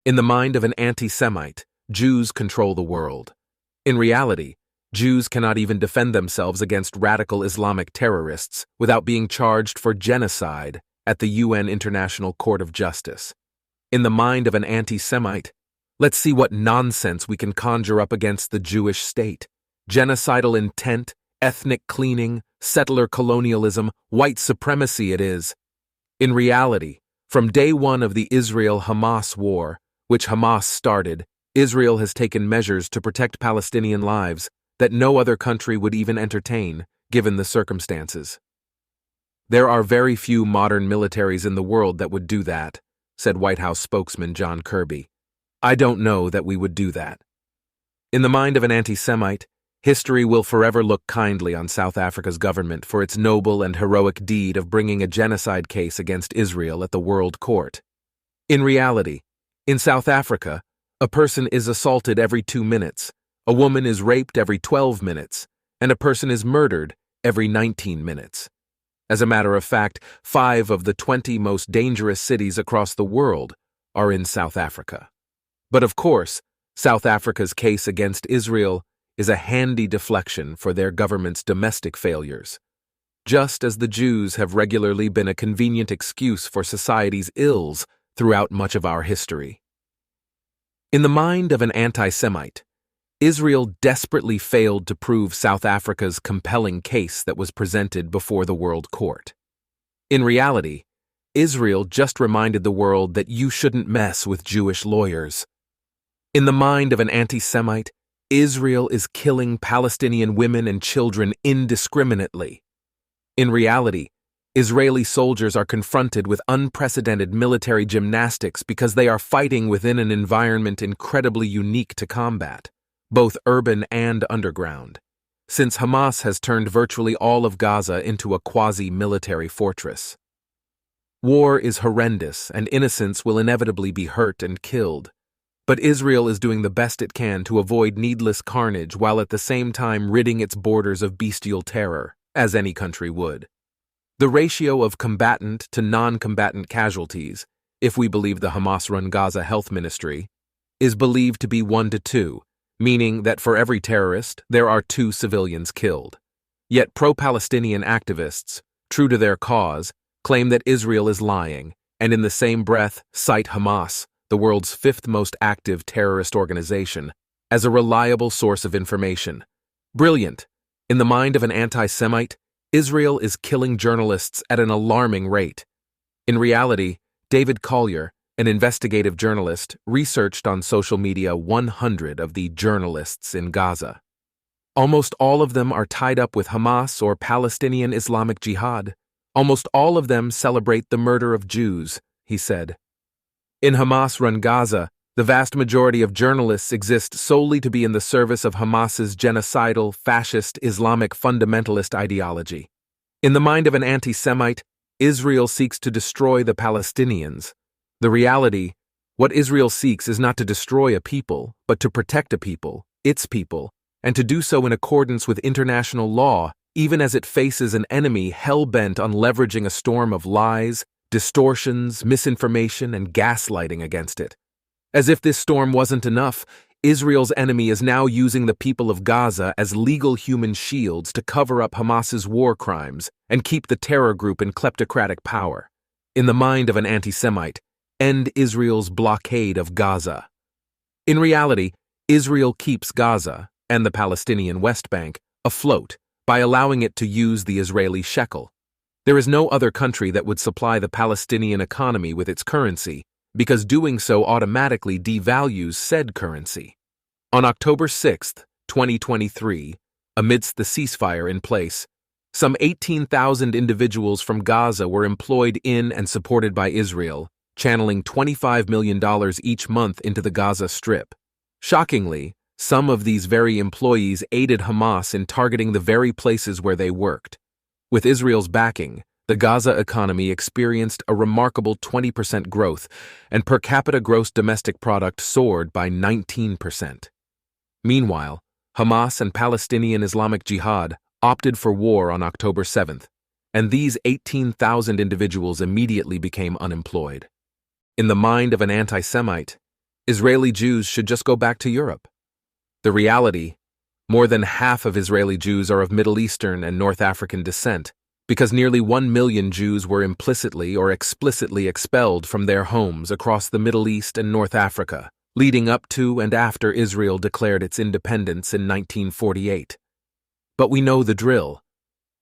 In the mind of an anti-Semite, Jews control the world. In reality, Jews cannot even defend themselves against radical Islamic terrorists without being charged for genocide at the UN International Court of Justice. In the mind of an anti-Semite, let's see what nonsense we can conjure up against the Jewish state. Genocidal intent, ethnic cleaning, settler colonialism, white supremacy it is. In reality, from day one of the Israel-Hamas war, which Hamas started, Israel has taken measures to protect Palestinian lives that no other country would even entertain, given the circumstances. There are very few modern militaries in the world that would do that, said White House spokesman John Kirby. I don't know that we would do that. In the mind of an anti-Semite, history will forever look kindly on South Africa's government for its noble and heroic deed of bringing a genocide case against Israel at the World Court. In reality, in South Africa, a person is assaulted every 2 minutes, a woman is raped every 12 minutes, and a person is murdered every 19 minutes. As a matter of fact, 5 of the 20 most dangerous cities across the world are in South Africa. But of course, South Africa's case against Israel is a handy deflection for their government's domestic failures, just as the Jews have regularly been a convenient excuse for society's ills throughout much of our history. In the mind of an anti-Semite, Israel desperately failed to prove South Africa's compelling case that was presented before the World Court. In reality, Israel just reminded the world that you shouldn't mess with Jewish lawyers. In the mind of an anti-Semite, Israel is killing Palestinian women and children indiscriminately. In reality, Israeli soldiers are confronted with unprecedented military gymnastics because they are fighting within an environment incredibly unique to combat, both urban and underground, since Hamas has turned virtually all of Gaza into a quasi-military fortress. War is horrendous and innocents will inevitably be hurt and killed, but Israel is doing the best it can to avoid needless carnage while at the same time ridding its borders of bestial terror, as any country would. The ratio of combatant to non-combatant casualties, if we believe the Hamas-run Gaza Health Ministry, is believed to be 1 to 2, meaning that for every terrorist, there are 2 civilians killed. Yet pro-Palestinian activists, true to their cause, claim that Israel is lying, and in the same breath cite Hamas, the world's 5th most active terrorist organization, as a reliable source of information. Brilliant. In the mind of an anti-Semite, Israel is killing journalists at an alarming rate. In reality, David Collier, an investigative journalist, researched on social media 100 of the journalists in Gaza. Almost all of them are tied up with Hamas or Palestinian Islamic Jihad. Almost all of them celebrate the murder of Jews, he said. In Hamas-run Gaza, the vast majority of journalists exist solely to be in the service of Hamas's genocidal, fascist, Islamic fundamentalist ideology. In the mind of an anti-Semite, Israel seeks to destroy the Palestinians. The reality, what Israel seeks is not to destroy a people, but to protect a people, its people, and to do so in accordance with international law, even as it faces an enemy hell-bent on leveraging a storm of lies, distortions, misinformation, and gaslighting against it. As if this storm wasn't enough, Israel's enemy is now using the people of Gaza as legal human shields to cover up Hamas's war crimes and keep the terror group in kleptocratic power. In the mind of an anti-Semite, end Israel's blockade of Gaza. In reality, Israel keeps Gaza, and the Palestinian West Bank, afloat by allowing it to use the Israeli shekel. There is no other country that would supply the Palestinian economy with its currency, because doing so automatically devalues said currency. On October 6, 2023, amidst the ceasefire in place, some 18,000 individuals from Gaza were employed in and supported by Israel, channeling $25 million each month into the Gaza Strip. Shockingly, some of these very employees aided Hamas in targeting the very places where they worked. With Israel's backing, the Gaza economy experienced a remarkable 20% growth, and per capita gross domestic product soared by 19%. Meanwhile, Hamas and Palestinian Islamic Jihad opted for war on October 7th, and these 18,000 individuals immediately became unemployed. In the mind of an anti-Semite, Israeli Jews should just go back to Europe. The reality, more than half of Israeli Jews are of Middle Eastern and North African descent, because nearly 1 million Jews were implicitly or explicitly expelled from their homes across the Middle East and North Africa, leading up to and after Israel declared its independence in 1948. But we know the drill.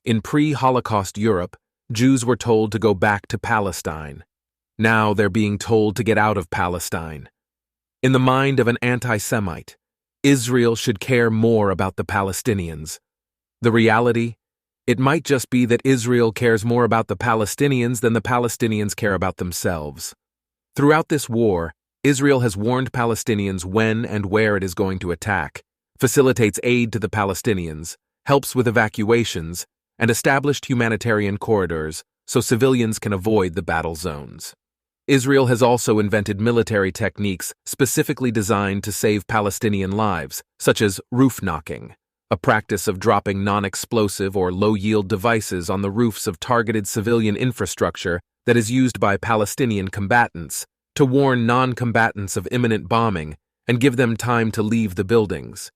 In pre-Holocaust Europe, Jews were told to go back to Palestine. Now they're being told to get out of Palestine. In the mind of an anti-Semite, Israel should care more about the Palestinians. The reality? It might just be that Israel cares more about the Palestinians than the Palestinians care about themselves. Throughout this war, Israel has warned Palestinians when and where it is going to attack, facilitates aid to the Palestinians, helps with evacuations, and established humanitarian corridors so civilians can avoid the battle zones. Israel has also invented military techniques specifically designed to save Palestinian lives, such as roof knocking, a practice of dropping non-explosive or low-yield devices on the roofs of targeted civilian infrastructure that is used by Palestinian combatants to warn non-combatants of imminent bombing and give them time to leave the buildings.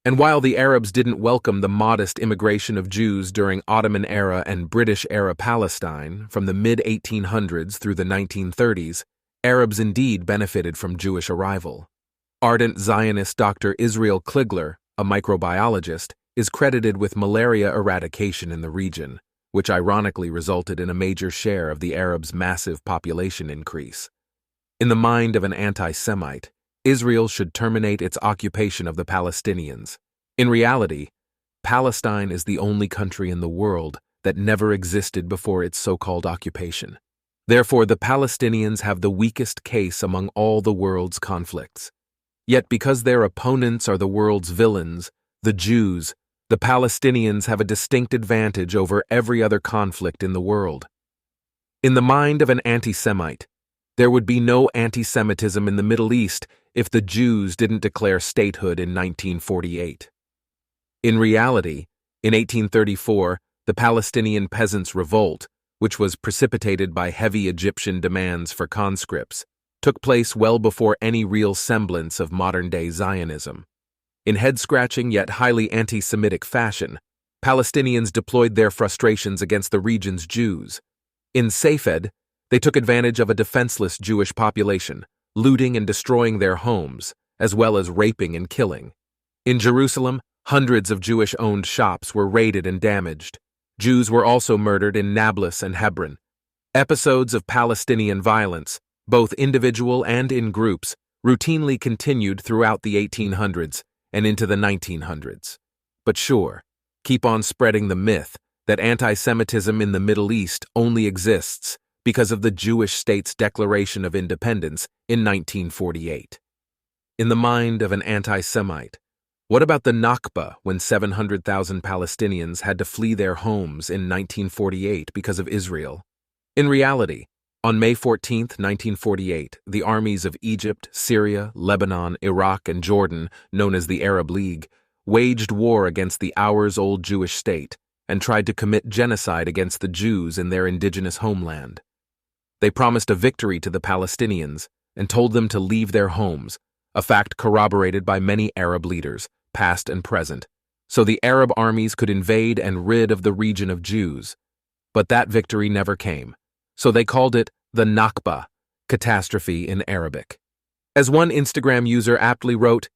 And while the Arabs didn't welcome the modest immigration of Jews during Ottoman-era and British-era Palestine from the mid-1800s through the 1930s, Arabs indeed benefited from Jewish arrival. Ardent Zionist Dr. Israel Kligler, a microbiologist, is credited with malaria eradication in the region, which ironically resulted in a major share of the Arabs' massive population increase. In the mind of an anti-Semite, Israel should terminate its occupation of the Palestinians. In reality, Palestine is the only country in the world that never existed before its so-called occupation. Therefore, the Palestinians have the weakest case among all the world's conflicts. Yet because their opponents are the world's villains, the Jews, the Palestinians have a distinct advantage over every other conflict in the world. In the mind of an anti-Semite, there would be no anti-Semitism in the Middle East if the Jews didn't declare statehood in 1948. In reality, in 1834, the Palestinian Peasants' Revolt, which was precipitated by heavy Egyptian demands for conscripts, took place well before any real semblance of modern-day Zionism. In head-scratching yet highly anti-Semitic fashion, Palestinians deployed their frustrations against the region's Jews. In Safed, they took advantage of a defenseless Jewish population, looting and destroying their homes, as well as raping and killing. In Jerusalem, hundreds of Jewish-owned shops were raided and damaged. Jews were also murdered in Nablus and Hebron. Episodes of Palestinian violence, both individual and in groups, routinely continued throughout the 1800s and into the 1900s. But sure, keep on spreading the myth that anti-Semitism in the Middle East only exists because of the Jewish state's Declaration of Independence in 1948. In the mind of an anti-Semite, what about the Nakba when 700,000 Palestinians had to flee their homes in 1948 because of Israel? In reality, on May 14, 1948, the armies of Egypt, Syria, Lebanon, Iraq, and Jordan, known as the Arab League, waged war against the hours-old Jewish state and tried to commit genocide against the Jews in their indigenous homeland. They promised a victory to the Palestinians and told them to leave their homes, a fact corroborated by many Arab leaders, past and present, so the Arab armies could invade and rid of the region of Jews. But that victory never came, so they called it the Nakba, catastrophe in Arabic. As one Instagram user aptly wrote,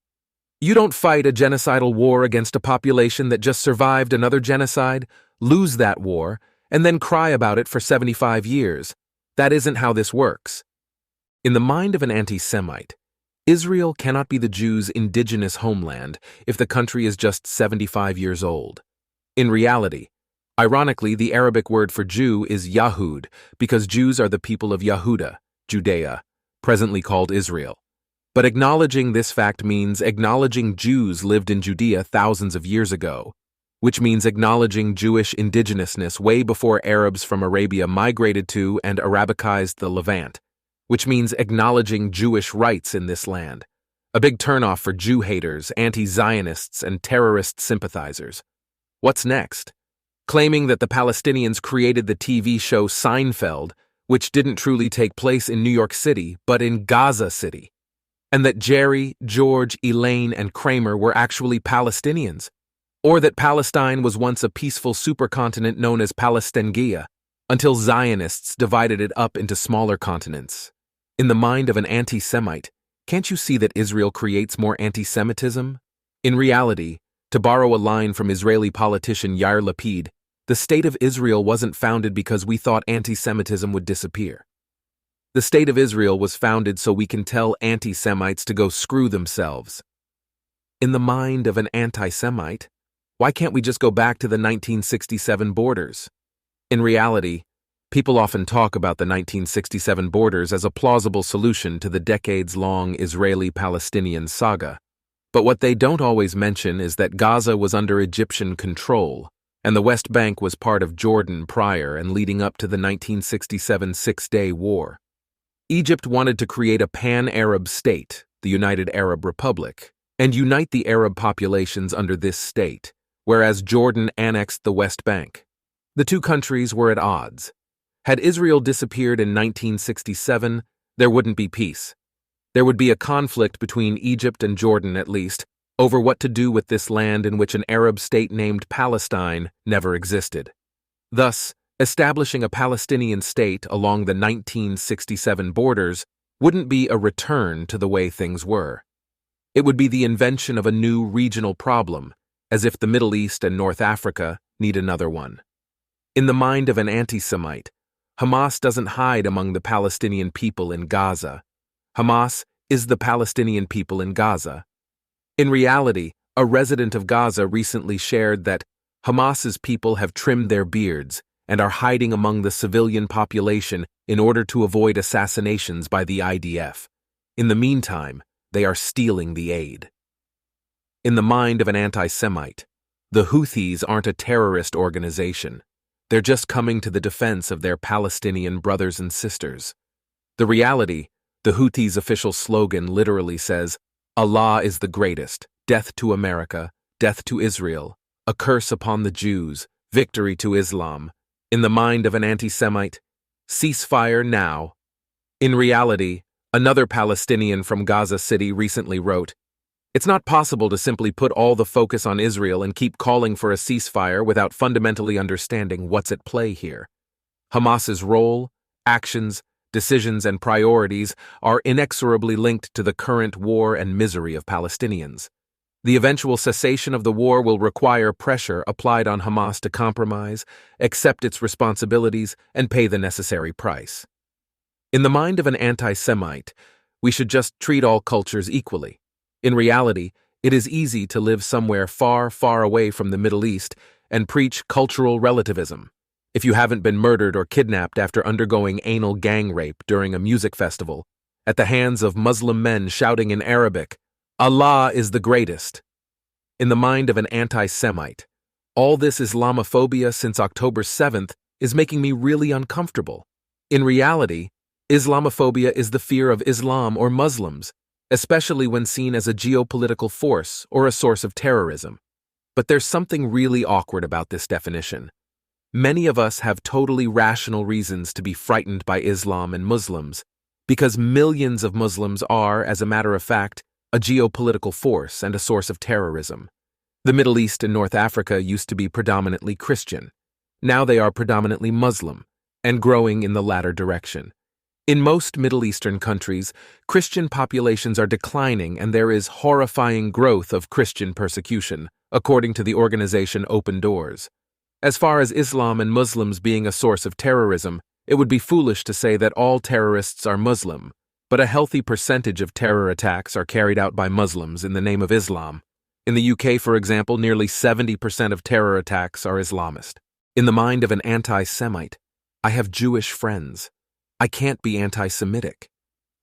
"You don't fight a genocidal war against a population that just survived another genocide, lose that war, and then cry about it for 75 years. That isn't how this works." In the mind of an anti-Semite, Israel cannot be the Jews' indigenous homeland if the country is just 75 years old. In reality, ironically, the Arabic word for Jew is Yahud because Jews are the people of Yahuda, Judea, presently called Israel. But acknowledging this fact means acknowledging Jews lived in Judea thousands of years ago, which means acknowledging Jewish indigenousness way before Arabs from Arabia migrated to and Arabicized the Levant, which means acknowledging Jewish rights in this land, a big turnoff for Jew haters, anti-Zionists, and terrorist sympathizers. What's next? Claiming that the Palestinians created the TV show Seinfeld, which didn't truly take place in New York City, but in Gaza City. and that Jerry, George, Elaine, and Kramer were actually Palestinians, or that Palestine was once a peaceful supercontinent known as Palestingia, until Zionists divided it up into smaller continents. In the mind of an anti-Semite, can't you see that Israel creates more anti-Semitism? In reality, to borrow a line from Israeli politician Yair Lapid, the State of Israel wasn't founded because we thought anti-Semitism would disappear. The State of Israel was founded so we can tell anti-Semites to go screw themselves. In the mind of an anti-Semite, why can't we just go back to the 1967 borders? In reality, people often talk about the 1967 borders as a plausible solution to the decades-long Israeli-Palestinian saga. But what they don't always mention is that Gaza was under Egyptian control, and the West Bank was part of Jordan prior and leading up to the 1967 Six-Day War. Egypt wanted to create a pan-Arab state, the United Arab Republic, and unite the Arab populations under this state, whereas Jordan annexed the West Bank. The two countries were at odds. Had Israel disappeared in 1967, there wouldn't be peace. There would be a conflict between Egypt and Jordan, at least, over what to do with this land in which an Arab state named Palestine never existed. Thus, establishing a Palestinian state along the 1967 borders wouldn't be a return to the way things were. It would be the invention of a new regional problem, as if the Middle East and North Africa need another one. In the mind of an anti-Semite, Hamas doesn't hide among the Palestinian people in Gaza. Hamas is the Palestinian people in Gaza. In reality, a resident of Gaza recently shared that Hamas's people have trimmed their beards and are hiding among the civilian population in order to avoid assassinations by the IDF. In the meantime, they are stealing the aid. In the mind of an anti-Semite, the Houthis aren't a terrorist organization. They're just coming to the defense of their Palestinian brothers and sisters. The reality, the Houthis' official slogan literally says, "Allah is the greatest, death to America, death to Israel, a curse upon the Jews, victory to Islam." In the mind of an anti-Semite, ceasefire now. In reality, another Palestinian from Gaza City recently wrote, "It's not possible to simply put all the focus on Israel and keep calling for a ceasefire without fundamentally understanding what's at play here. Hamas's role, actions, decisions, and priorities are inexorably linked to the current war and misery of Palestinians. The eventual cessation of the war will require pressure applied on Hamas to compromise, accept its responsibilities, and pay the necessary price." In the mind of an anti-Semite, we should just treat all cultures equally. In reality, it is easy to live somewhere far, far away from the Middle East and preach cultural relativism. If you haven't been murdered or kidnapped after undergoing anal gang rape during a music festival, at the hands of Muslim men shouting in Arabic, "Allah is the greatest." In the mind of an anti-Semite, all this Islamophobia since October 7th is making me really uncomfortable. In reality, Islamophobia is the fear of Islam or Muslims, especially when seen as a geopolitical force or a source of terrorism. But there's something really awkward about this definition. Many of us have totally rational reasons to be frightened by Islam and Muslims, because millions of Muslims are, as a matter of fact, a geopolitical force and a source of terrorism. The Middle East and North Africa used to be predominantly Christian. Now they are predominantly Muslim, and growing in the latter direction. In most Middle Eastern countries, Christian populations are declining and there is horrifying growth of Christian persecution, according to the organization Open Doors. As far as Islam and Muslims being a source of terrorism, it would be foolish to say that all terrorists are Muslim, but a healthy percentage of terror attacks are carried out by Muslims in the name of Islam. In the UK, for example, nearly 70% of terror attacks are Islamist. In the mind of an anti-Semite, I have Jewish friends. I can't be anti-Semitic.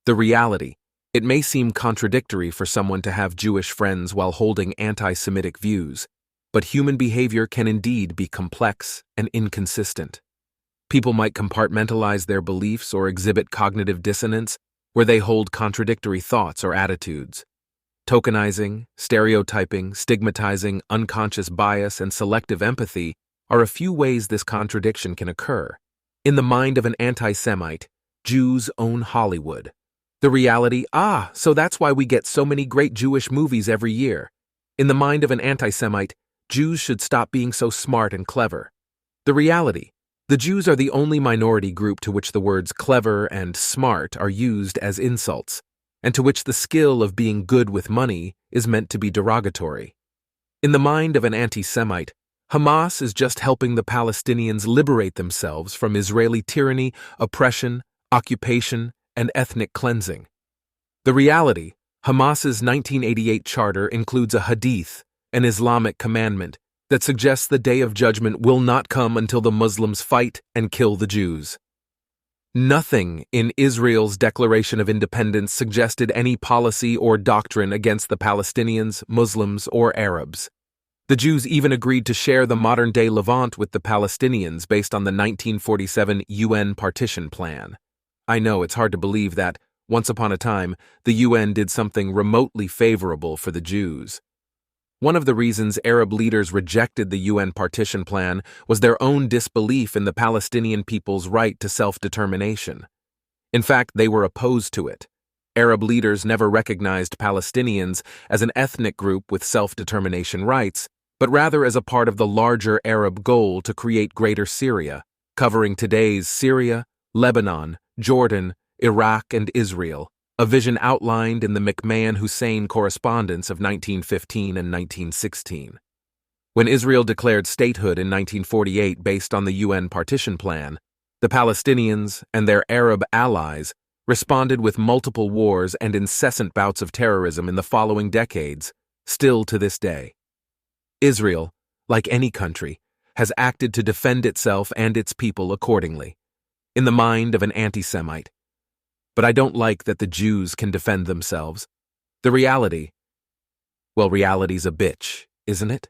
The reality, it may seem contradictory for someone to have Jewish friends while holding anti-Semitic views, but human behavior can indeed be complex and inconsistent. People might compartmentalize their beliefs or exhibit cognitive dissonance, where they hold contradictory thoughts or attitudes. Tokenizing, stereotyping, stigmatizing, unconscious bias, and selective empathy are a few ways this contradiction can occur. In the mind of an anti-Semite, Jews own Hollywood. The reality, so that's why we get so many great Jewish movies every year. In the mind of an anti-Semite, Jews should stop being so smart and clever. The reality, the Jews are the only minority group to which the words clever and smart are used as insults, and to which the skill of being good with money is meant to be derogatory. In the mind of an anti-Semite, Hamas is just helping the Palestinians liberate themselves from Israeli tyranny, oppression, occupation, and ethnic cleansing. The reality, Hamas's 1988 charter includes a hadith, an Islamic commandment, that suggests the day of judgment will not come until the Muslims fight and kill the Jews. Nothing in Israel's Declaration of Independence suggested any policy or doctrine against the Palestinians, Muslims, or Arabs. The Jews even agreed to share the modern-day Levant with the Palestinians based on the 1947 UN partition plan. I know it's hard to believe that, once upon a time, the UN did something remotely favorable for the Jews. One of the reasons Arab leaders rejected the UN partition plan was their own disbelief in the Palestinian people's right to self-determination. In fact, they were opposed to it. Arab leaders never recognized Palestinians as an ethnic group with self-determination rights, but rather as a part of the larger Arab goal to create Greater Syria, covering today's Syria, Lebanon, Jordan, Iraq, and Israel, a vision outlined in the McMahon-Hussein Correspondence of 1915 and 1916. When Israel declared statehood in 1948 based on the UN partition plan, the Palestinians and their Arab allies responded with multiple wars and incessant bouts of terrorism in the following decades, still to this day. Israel, like any country, has acted to defend itself and its people accordingly, in the mind of an anti-Semite. But I don't like that the Jews can defend themselves. The reality, well, reality's a bitch, isn't it?